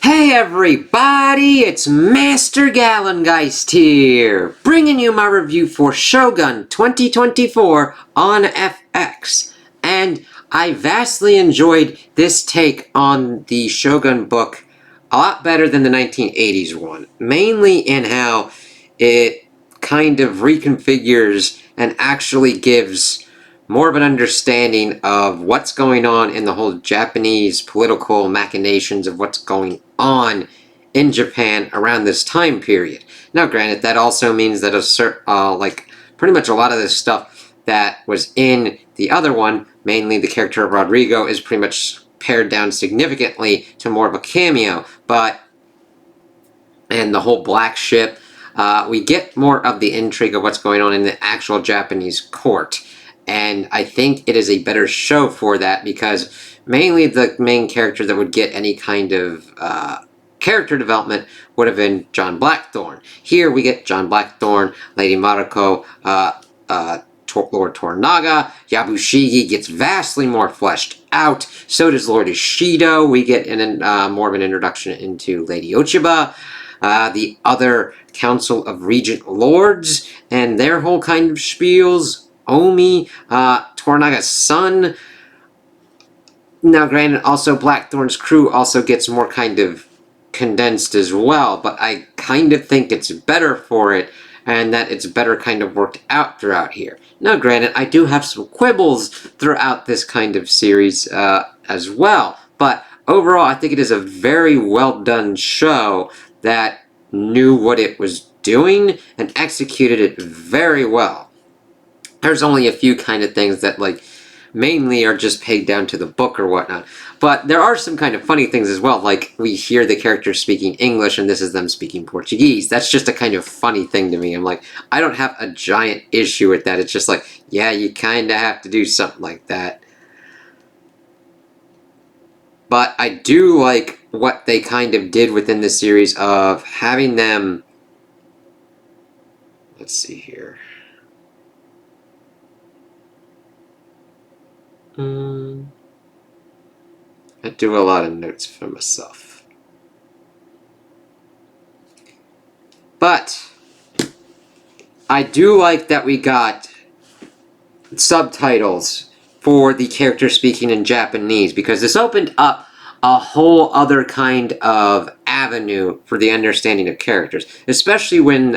Hey everybody, it's Master Gallengeist here, bringing you my review for Shogun 2024 on FX. And I vastly enjoyed this take on the Shogun book a lot better than the 1980s one, mainly in how it kind of reconfigures and actually gives more of an understanding of what's going on in the whole Japanese political machinations of what's going on in Japan around this time period. Now, granted, that also means that pretty much a lot of this stuff that was in the other one, mainly the character of Rodrigo, is pretty much pared down significantly to more of a cameo. And the whole black ship, we get more of the intrigue of what's going on in the actual Japanese court. And I think it is a better show for that because mainly the main character that would get any kind of character development would have been John Blackthorne. Here we get John Blackthorne, Lady Mariko, Lord Toranaga. Yabushige gets vastly more fleshed out. So does Lord Ishido. We get more of an introduction into Lady Ochiba. The other Council of Regent Lords and their whole kind of spiels. Omi, Toranaga's son. Now, granted, also Blackthorne's crew also gets more kind of condensed as well, but I kind of think it's better for it, and that it's better kind of worked out throughout here. Now, granted, I do have some quibbles throughout this kind of series as well, but overall, I think it is a very well done show that knew what it was doing and executed it very well. There's only a few kind of things that, mainly are just pegged down to the book or whatnot. But there are some kind of funny things as well, like we hear the characters speaking English and this is them speaking Portuguese. That's just a kind of funny thing to me. I'm like, I don't have a giant issue with that. It's just like, yeah, you kind of have to do something like that. But I do like what they kind of did within the series of having them... Let's see here. I do a lot of notes for myself. But I do like that we got subtitles for the character speaking in Japanese, because this opened up a whole other kind of avenue for the understanding of characters, especially when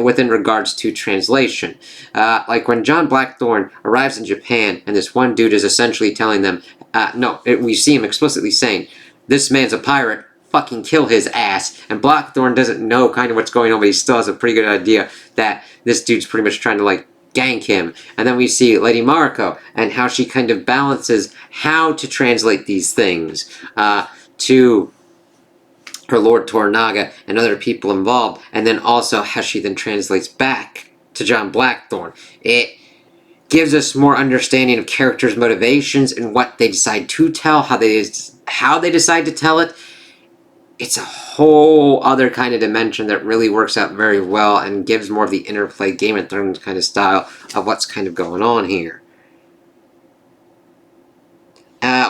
within regards to translation. Like when John Blackthorne arrives in Japan and this one dude is essentially telling them, we see him explicitly saying, this man's a pirate, fucking kill his ass. And Blackthorne doesn't know kind of what's going on, but he still has a pretty good idea that this dude's pretty much trying to gank him. And then we see Lady Mariko and how she kind of balances how to translate these things to her Lord Toranaga and other people involved, and then also how she then translates back to John Blackthorne. It gives us more understanding of characters' motivations and what they decide to tell, how they decide to tell it. It's a whole other kind of dimension that really works out very well and gives more of the interplay Game of Thrones kind of style of what's kind of going on here.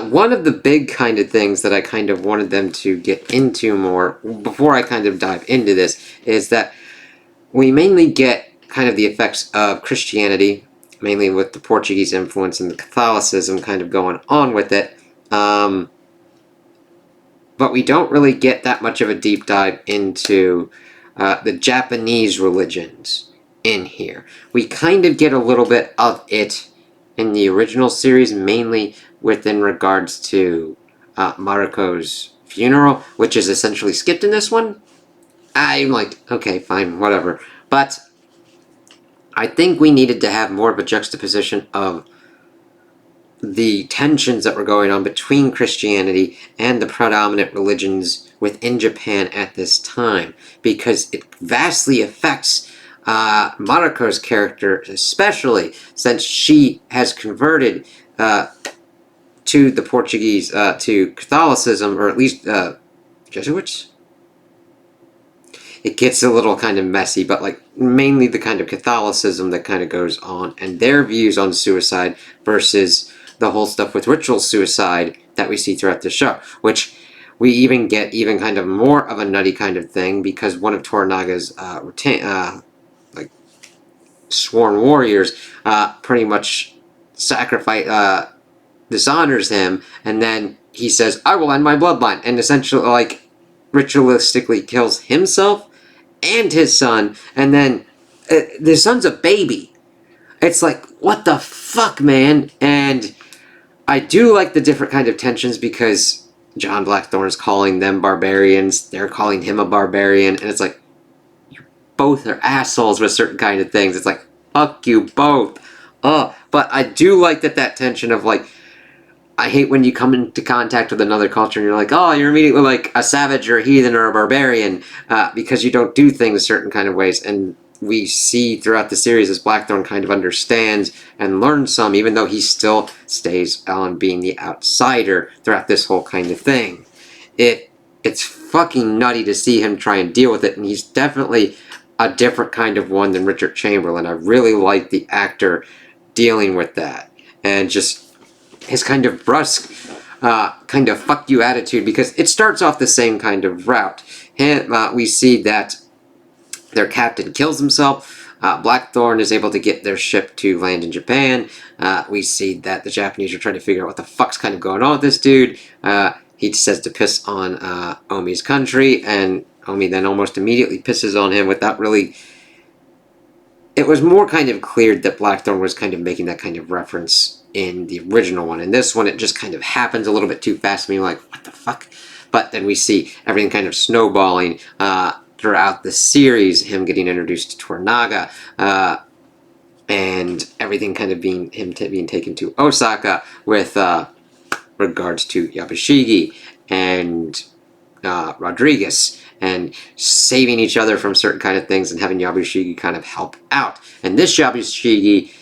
One of the big kind of things that I kind of wanted them to get into more before I kind of dive into this is that we mainly get kind of the effects of Christianity, mainly with the Portuguese influence and the Catholicism kind of going on with it. But we don't really get that much of a deep dive into the Japanese religions in here. We kind of get a little bit of it in the original series, mainly within regards to Mariko's funeral, which is essentially skipped in this one. I'm like, okay, fine, whatever. But I think we needed to have more of a juxtaposition of the tensions that were going on between Christianity and the predominant religions within Japan at this time, because it vastly affects Mariko's character, especially since she has converted to the Portuguese, to Catholicism, or at least Jesuits. It gets a little kind of messy, but mainly the kind of Catholicism that kind of goes on, and their views on suicide versus the whole stuff with ritual suicide that we see throughout the show, which we even get even kind of more of a nutty kind of thing because one of Toranaga's like sworn warriors pretty much dishonors him, and then he says, "I will end my bloodline," and essentially like ritualistically kills himself and his son, and then the son's a baby. It's like, what the fuck, man? And I do like the different kind of tensions because John Blackthorne's calling them barbarians, they're calling him a barbarian, and it's like, you both are assholes with certain kind of things. It's like, fuck you both. But I do like that tension of like, I hate when you come into contact with another culture and you're like, oh, you're immediately like a savage or a heathen or a barbarian because you don't do things certain kind of ways. And we see throughout the series as Blackthorne kind of understands and learns some, even though he still stays on being the outsider throughout this whole kind of thing. It's fucking nutty to see him try and deal with it, and he's definitely a different kind of one than Richard Chamberlain. I really like the actor dealing with that, and just his kind of brusque, kind of fuck you attitude, because it starts off the same kind of route. We see that their captain kills himself. Blackthorne is able to get their ship to land in Japan. We see that the Japanese are trying to figure out what the fuck's kind of going on with this dude. He says to piss on Omi's country, and Omi then almost immediately pisses on him without really... It was more kind of clear that Blackthorne was kind of making that kind of reference in the original one. In this one, it just kind of happens a little bit too fast. I mean, like, what the fuck? But then we see everything kind of snowballing throughout the series, him getting introduced to Toranaga, and everything kind of being being taken to Osaka with regards to Yabushigi and Rodriguez, and saving each other from certain kind of things and having Yabushigi kind of help out. And this Yabushigi,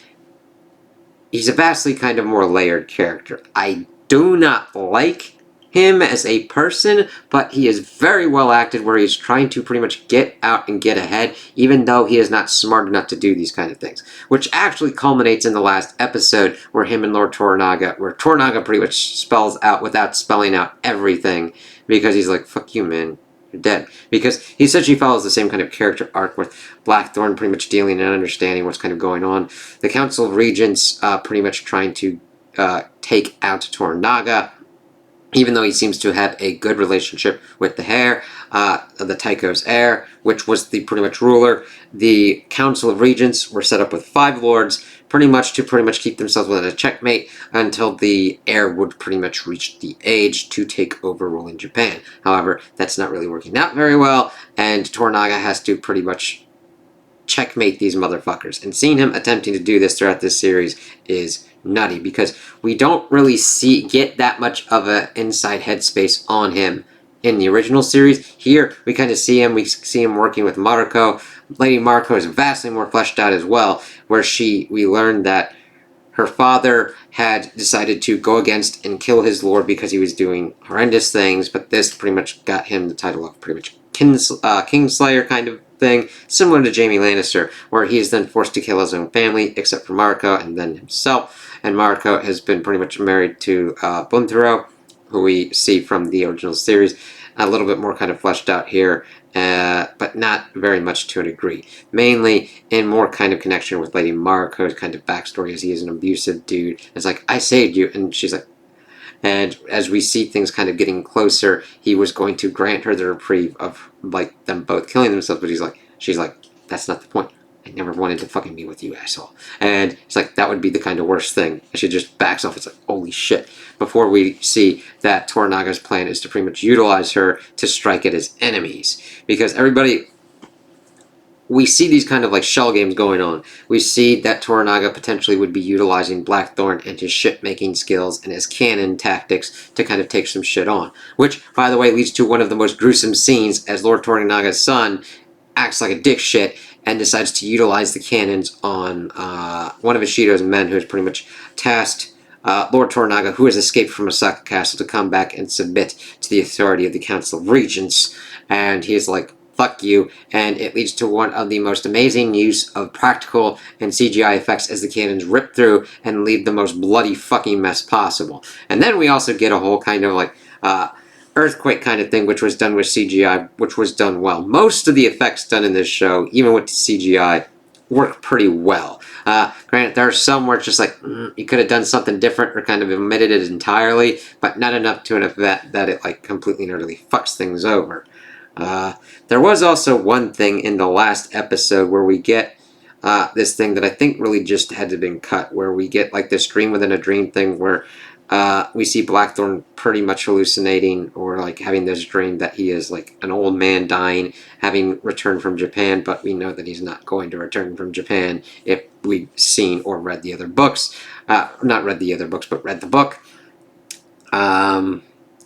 he's a vastly kind of more layered character. I do not like him as a person, but he is very well acted where he's trying to pretty much get out and get ahead, even though he is not smart enough to do these kind of things. Which actually culminates in the last episode where him and Lord Toranaga, where Toranaga pretty much spells out without spelling out everything, because he's like, fuck you, man. You're dead. Because he essentially follows the same kind of character arc with Blackthorne pretty much dealing and understanding what's kind of going on. The Council of Regents pretty much trying to take out Toranaga, even though he seems to have a good relationship with the heir, the Taiko's heir, which was the pretty much ruler. The Council of Regents were set up with 5 lords, pretty much to keep themselves within a checkmate until the heir would pretty much reach the age to take over ruling Japan. However, that's not really working out very well, and Toranaga has to pretty much checkmate these motherfuckers. And seeing him attempting to do this throughout this series is nutty, because we don't really get that much of an inside headspace on him in the original series. Here we kind of see him working with Mariko. Lady Mariko is vastly more fleshed out as well, where we learned that her father had decided to go against and kill his lord because he was doing horrendous things, but this pretty much got him the title of pretty much Kingslayer kind of thing, similar to Jaime Lannister, where he is then forced to kill his own family, except for Mariko and then himself. And Mariko has been pretty much married to Buntaro, who we see from the original series. A little bit more kind of fleshed out here, but not very much to a degree. Mainly in more kind of connection with Lady Mariko's kind of backstory, as he is an abusive dude. It's like, I saved you, and she's like... And as we see things kind of getting closer, he was going to grant her the reprieve of, like, them both killing themselves, but she's like, that's not the point. I never wanted to fucking be with you, asshole. And it's like, that would be the kind of worst thing. And she just backs off. It's like, holy shit. Before we see that Toranaga's plan is to pretty much utilize her to strike at his enemies. Because everybody... We see these kind of like shell games going on. We see that Toranaga potentially would be utilizing Blackthorne and his ship-making skills and his cannon tactics to kind of take some shit on. Which, by the way, leads to one of the most gruesome scenes as Lord Toranaga's son acts like a dick shit and decides to utilize the cannons on one of Ishido's men, who has pretty much tasked Lord Toranaga, who has escaped from Osaka Castle, to come back and submit to the authority of the Council of Regents. And he is like, fuck you, and it leads to one of the most amazing use of practical and CGI effects as the cannons rip through and leave the most bloody fucking mess possible. And then we also get a whole kind of like earthquake kind of thing, which was done with CGI, which was done well. Most of the effects done in this show, even with the CGI, work pretty well. Granted, there are some where it's just like, you could have done something different or kind of omitted it entirely, but not enough to an effect that it like completely and utterly fucks things over. There was also one thing in the last episode where we get this thing that I think really just had to have been cut, where we get like this dream within a dream thing where we see Blackthorn pretty much hallucinating or like having this dream that he is like an old man dying, having returned from Japan, but we know that he's not going to return from Japan if we've seen or read the other books. Not read the other books, but read the book. Let's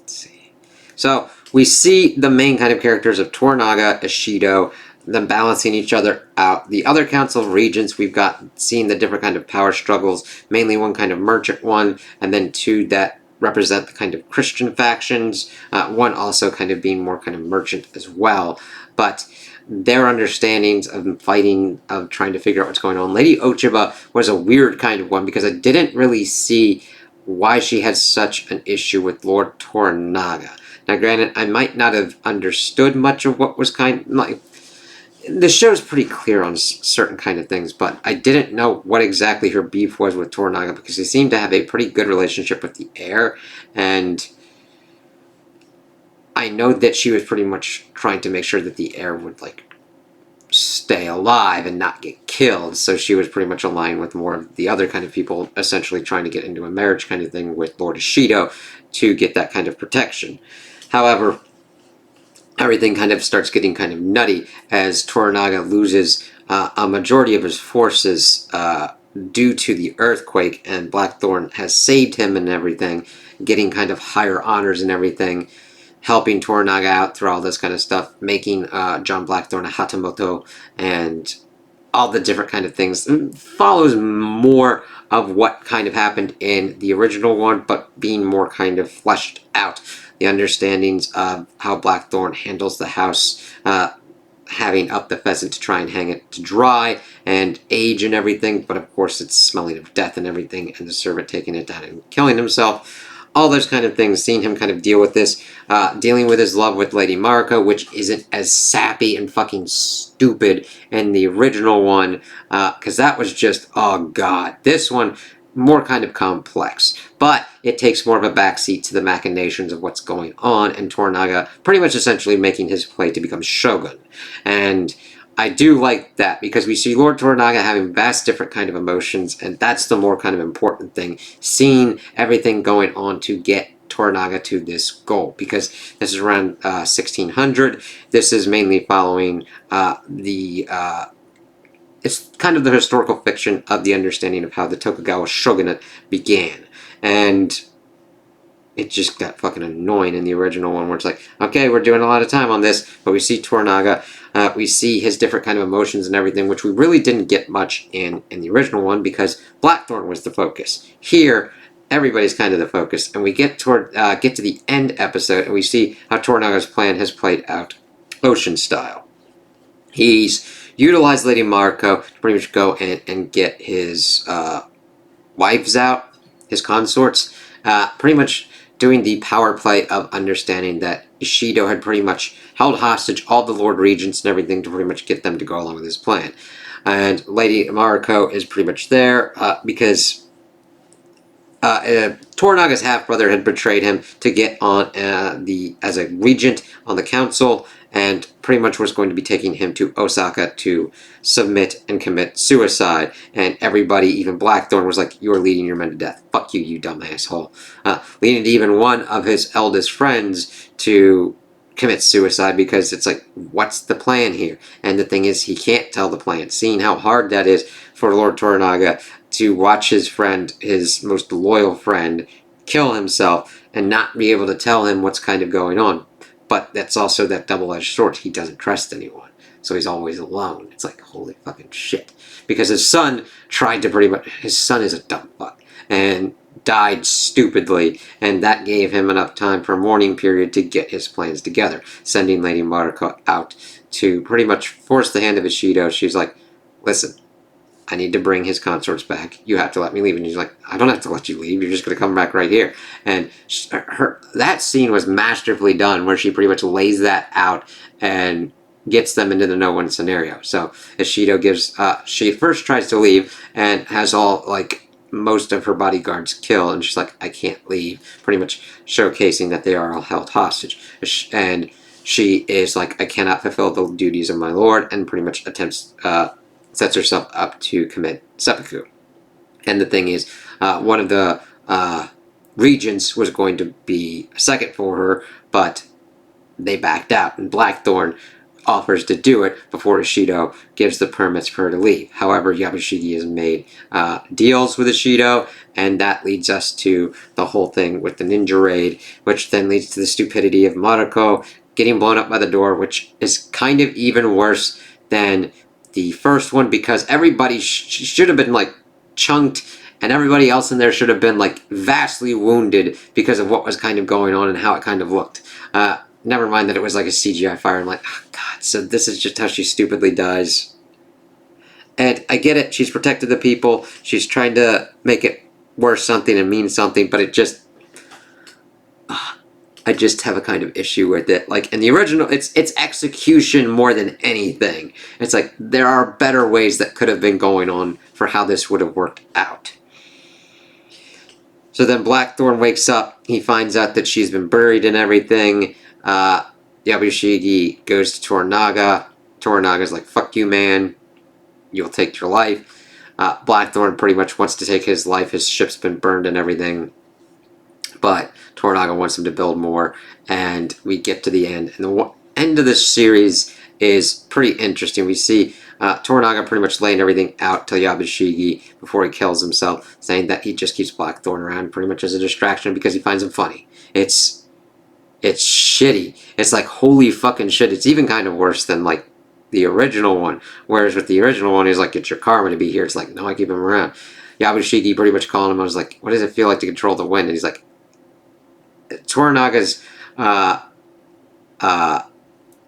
see. So we see the main kind of characters of Toranaga, Ishido, them balancing each other out. The other Council of Regents, we've got seen the different kind of power struggles, mainly one kind of merchant one, and then two that represent the kind of Christian factions, one also kind of being more kind of merchant as well. But their understandings of fighting, of trying to figure out what's going on. Lady Ochiba was a weird kind of one because I didn't really see why she had such an issue with Lord Toranaga. Now granted, I might not have understood much of what was kind of like, the show's pretty clear on certain kind of things, but I didn't know what exactly her beef was with Toranaga because they seemed to have a pretty good relationship with the heir, and I know that she was pretty much trying to make sure that the heir would like stay alive and not get killed, so she was pretty much aligned with more of the other kind of people, essentially trying to get into a marriage kind of thing with Lord Ishido to get that kind of protection. However, everything kind of starts getting kind of nutty as Toranaga loses a majority of his forces due to the earthquake, and Blackthorn has saved him and everything, getting kind of higher honors and everything, helping Toranaga out through all this kind of stuff, making John Blackthorn a Hatamoto, and all the different kind of things. It follows more of what kind of happened in the original one, but being more kind of fleshed out. The understandings of how Blackthorn handles the house, having up the pheasant to try and hang it to dry, and age and everything, but of course it's smelling of death and everything, and the servant taking it down and killing himself. All those kind of things, seeing him kind of deal with this, dealing with his love with Lady Mariko, which isn't as sappy and fucking stupid in the original one, because that was just, oh god. This one, more kind of complex, but it takes more of a backseat to the machinations of what's going on, and Toranaga pretty much essentially making his play to become Shogun. And I do like that because we see Lord Toranaga having vast different kind of emotions, and that's the more kind of important thing, seeing everything going on to get Toranaga to this goal, because this is around 1600. This is mainly following it's kind of the historical fiction of the understanding of how the Tokugawa shogunate began. And it just got fucking annoying in the original one where it's like, okay, we're doing a lot of time on this, but we see Toranaga, we see his different kind of emotions and everything, which we really didn't get much in the original one because Blackthorn was the focus. Here, everybody's kind of the focus, and we get to the end episode, and we see how Toranaga's plan has played out ocean style. He's utilized Lady Mariko to pretty much go and get his wives out, his consorts, pretty much doing the power play of understanding that Ishido had pretty much held hostage all the Lord Regents and everything to pretty much get them to go along with his plan. And Lady Mariko is pretty much there because Toranaga's half-brother had betrayed him to get on as a regent on the council, and pretty much was going to be taking him to Osaka to submit and commit suicide. And everybody, even Blackthorn, was like, "You're leading your men to death. Fuck you, you dumb asshole." Leading to even one of his eldest friends to commit suicide because it's like, what's the plan here? And the thing is, he can't tell the plan. Seeing how hard that is for Lord Toranaga to watch his friend, his most loyal friend, kill himself and not be able to tell him what's kind of going on. But that's also that double-edged sword. He doesn't trust anyone, so he's always alone. It's like, holy fucking shit. Because his son tried to pretty much... His son is a dumb fuck. And died stupidly, and that gave him enough time for a mourning period to get his plans together, sending Lady Mariko out to pretty much force the hand of Ishido. She's like, listen, I need to bring his consorts back. You have to let me leave. And he's like, I don't have to let you leave. You're just going to come back right here. And that scene was masterfully done, where she pretty much lays that out and gets them into the no-win scenario. So Ishido she first tries to leave and has most of her bodyguards killed, and she's like, I can't leave, pretty much showcasing that they are all held hostage. And she is like, I cannot fulfill the duties of my lord, and pretty much sets herself up to commit seppuku. And the thing is, one of the regents was going to be a second for her, but they backed out, and Blackthorn offers to do it before Ishido gives the permits for her to leave. However, Yabushiki has made deals with Ishido, and that leads us to the whole thing with the ninja raid, which then leads to the stupidity of Mariko getting blown up by the door, which is kind of even worse than the first one, because everybody should have been chunked, and everybody else in there should have been vastly wounded because of what was kind of going on and how it kind of looked. Never mind that it was like a CGI fire. I'm like, oh god, so this is just how she stupidly dies. And I get it, she's protected the people, she's trying to make it worth something and mean something, but it just... I just have a kind of issue with it. In the original, it's execution more than anything. It's like, there are better ways that could have been going on for how this would have worked out. So then Blackthorn wakes up, he finds out that she's been buried and everything. Yabushiki goes to Toranaga. Toranaga's like, fuck you, man. You'll take your life. Blackthorn pretty much wants to take his life. His ship's been burned and everything. But Toranaga wants him to build more. And we get to the end. And the end of this series is pretty interesting. We see Toranaga pretty much laying everything out to Yabushiki before he kills himself, saying that he just keeps Blackthorn around pretty much as a distraction because he finds him funny. It's shitty. It's like, holy fucking shit. It's even kind of worse than the original one. Whereas with the original one, he's like, it's your karma to be here. It's like, no, I keep him around. Yabushiki pretty much calling him. I was like, what does it feel like to control the wind? And he's like, Toranaga's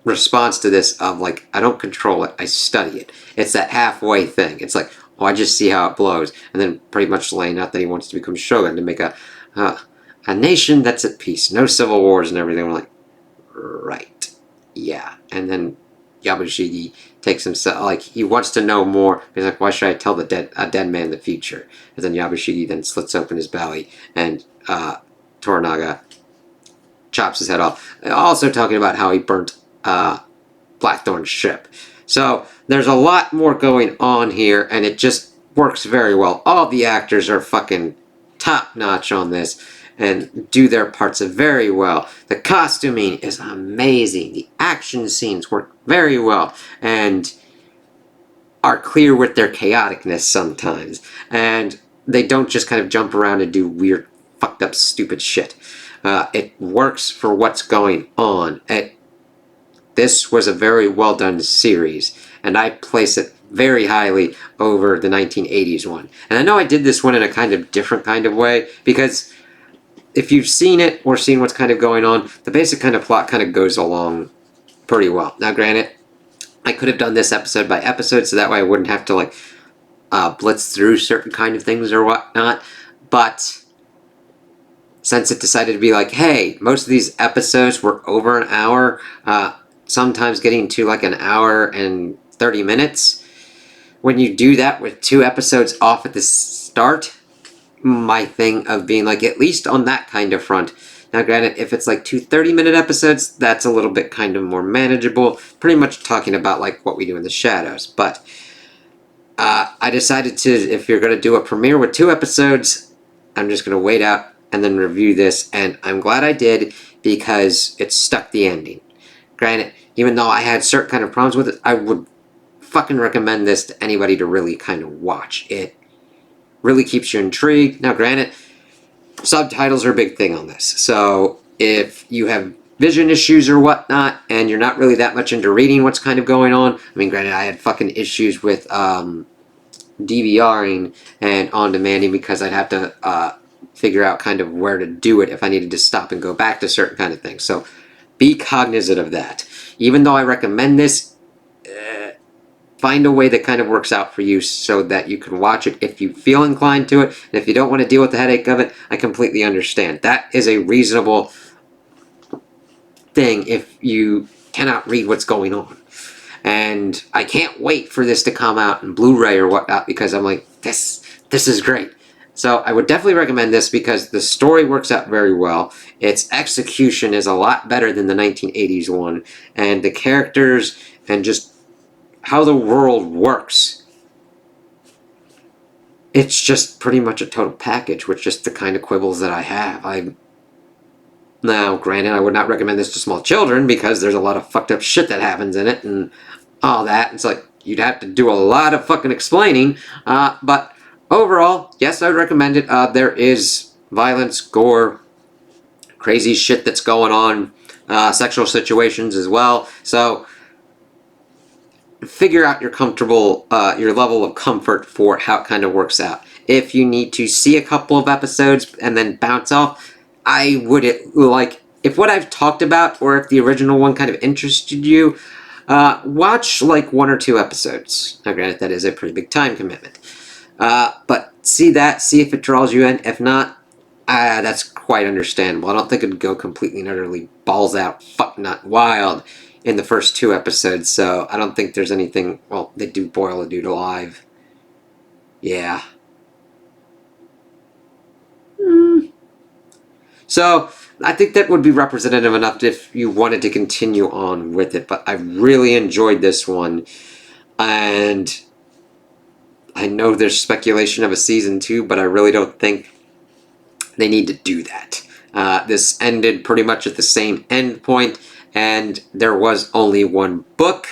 response to this of I don't control it, I study it. It's that halfway thing. It's like, oh, I just see how it blows. And then pretty much laying out that he wants to become Shogun, to make a nation that's at peace, no civil wars and everything. We're like, right, yeah. And then Yabushiki takes himself, he wants to know more. He's like, why should I tell a dead man the future? And then Yabushiki then slits open his belly, and Toranaga chops his head off. Also talking about how he burnt Blackthorn's ship. So there's a lot more going on here, and it just works very well. All the actors are fucking top-notch on this and do their parts very well. The costuming is amazing. The action scenes work very well and are clear with their chaoticness sometimes. And they don't just kind of jump around and do weird, fucked up, stupid shit. It works for what's going on. This was a very well done series, and I place it very highly over the 1980s one. And I know I did this one in a kind of different kind of way, because if you've seen it or seen what's kind of going on, the basic kind of plot kind of goes along pretty well. Now granted, I could have done this episode by episode, so that way I wouldn't have to blitz through certain kind of things or whatnot, but since it decided to be hey, most of these episodes were over an hour, sometimes getting to an hour and 30 minutes. When you do that with 2 episodes off at the start, my thing of being at least on that kind of front. Now granted, if it's 2 30-minute episodes, that's a little bit kind of more manageable. Pretty much talking about what we do in the shadows. But I decided to, if you're going to do a premiere with 2 episodes, I'm just going to wait out and then review this, and I'm glad I did, because it stuck the ending. Granted, even though I had certain kind of problems with it, I would fucking recommend this to anybody to really kind of watch. It really keeps you intrigued. Now granted, subtitles are a big thing on this, so if you have vision issues or whatnot, and you're not really that much into reading what's kind of going on, I mean granted, I had fucking issues with DVRing and on-demanding, because I'd have to figure out kind of where to do it if I needed to stop and go back to certain kind of things. So be cognizant of that. Even though I recommend this, find a way that kind of works out for you so that you can watch it if you feel inclined to it. And if you don't want to deal with the headache of it, I completely understand. That is a reasonable thing if you cannot read what's going on. And I can't wait for this to come out in Blu-ray or whatnot, because I'm like, this is great. So I would definitely recommend this because the story works out very well. Its execution is a lot better than the 1980s one. And the characters and just how the world works, it's just pretty much a total package with just the kind of quibbles that I have. Now, granted, I would not recommend this to small children because there's a lot of fucked up shit that happens in it and all that. It's like, you'd have to do a lot of fucking explaining. But overall, yes, I would recommend it. There is violence, gore, crazy shit that's going on, sexual situations as well. So figure out your level of comfort for how it kind of works out. If you need to see a couple of episodes and then bounce off, I would if what I've talked about or if the original one kind of interested you, watch like 1 or 2 episodes. Now granted, that is a pretty big time commitment. But see if it draws you in. If not, that's quite understandable. I don't think it'd go completely and utterly balls out, fuck nut wild in the first 2 episodes, so I don't think there's anything. Well, they do boil a dude alive. Yeah. So I think that would be representative enough if you wanted to continue on with it, but I really enjoyed this one, and I know there's speculation of a season 2, but I really don't think they need to do that. This ended pretty much at the same end point, and there was only 1 book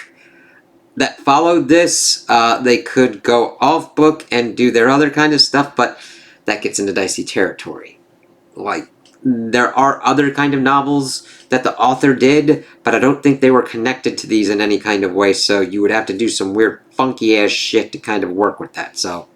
that followed this. They could go off book and do their other kind of stuff, but that gets into dicey territory. Like, there are other kind of novels that the author did, but I don't think they were connected to these in any kind of way, so you would have to do some weird funky ass shit to kind of work with that. So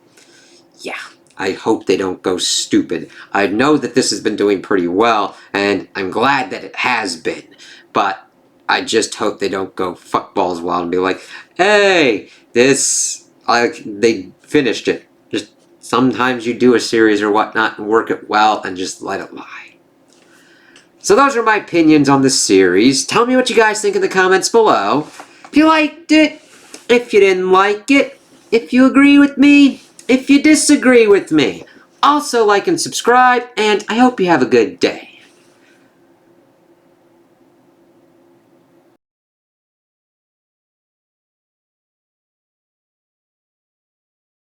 yeah, I hope they don't go stupid. I know that this has been doing pretty well, and I'm glad that it has been, but I just hope they don't go fuckballs wild and be like, hey, they finished it. Just sometimes you do a series or whatnot and work it well and just let it lie. So those are my opinions on this series. Tell me what you guys think in the comments below. If you liked it, if you didn't like it, if you agree with me, if you disagree with me. Also like and subscribe, and I hope you have a good day.